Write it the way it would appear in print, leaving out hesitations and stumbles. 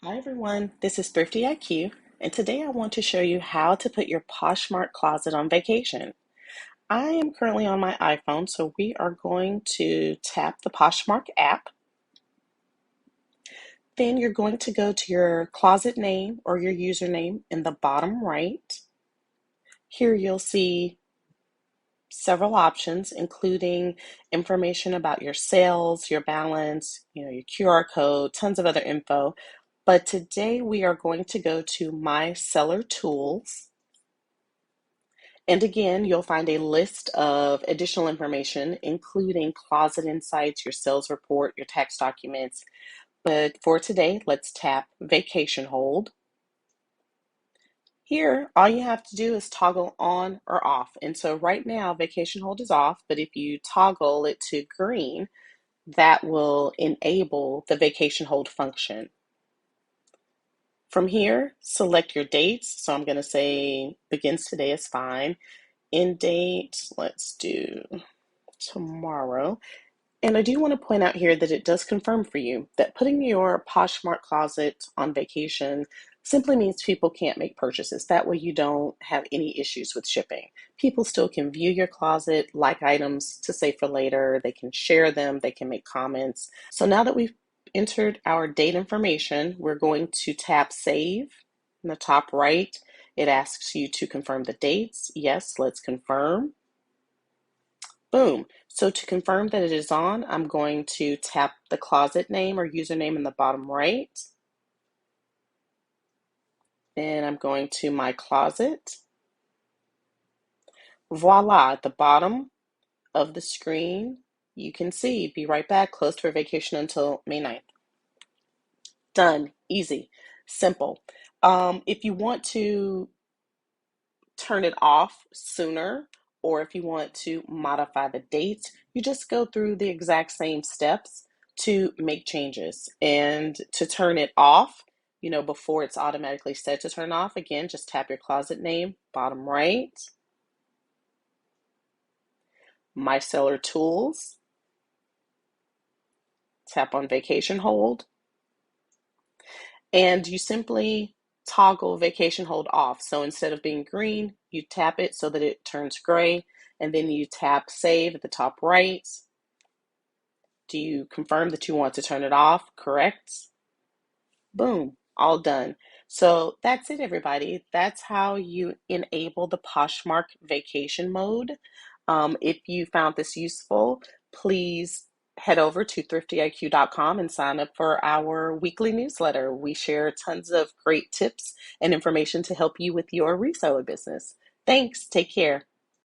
Hi everyone, this is Thrifty IQ, and today I want to show you how to put your Poshmark closet on vacation. I am currently on my iPhone, so we are going to tap the Poshmark app. Then you're going to go to your closet name or your username in the bottom right. Here you'll see several options, including information about your sales, your balance, your QR code, tons of other info. But today we are going to go to My Seller Tools. And again, you'll find a list of additional information, including closet insights, your sales report, your tax documents. But for today, let's tap Vacation Hold. Here, all you have to do is toggle on or off. And so right now, Vacation Hold is off, but if you toggle it to green, that will enable the Vacation Hold function. From here, select your dates. So I'm going to say begins today is fine. End date, let's do tomorrow. And I do want to point out here that it does confirm for you that putting your Poshmark closet on vacation simply means people can't make purchases. That way you don't have any issues with shipping. People still can view your closet, like items to save for later. They can share them, they can make comments. So now that we've entered our date information, we're going to tap Save in the top right. It asks you to confirm the dates. Yes, let's confirm. Boom. So to confirm that it is on, I'm going to tap the closet name or username in the bottom right. Then I'm going to my closet. Voila, at the bottom of the screen, you can see, be right back, closed for vacation until May 9th. Done. Easy. Simple. If you want to turn it off sooner, or if you want to modify the dates, you just go through the exact same steps to make changes. And to turn it off, before it's automatically set to turn off, again, just tap your closet name, bottom right, My Seller Tools, tap on Vacation Hold, and you simply toggle Vacation Hold off. So instead of being green, you tap it so that it turns gray, and then you tap Save at the top right. Do you confirm that you want to turn it off? Correct. Boom, all done. So that's it, everybody. That's how you enable the Poshmark Vacation Mode. If you found this useful, please head over to thriftyIQ.com and sign up for our weekly newsletter. We share tons of great tips and information to help you with your reseller business. Thanks. Take care.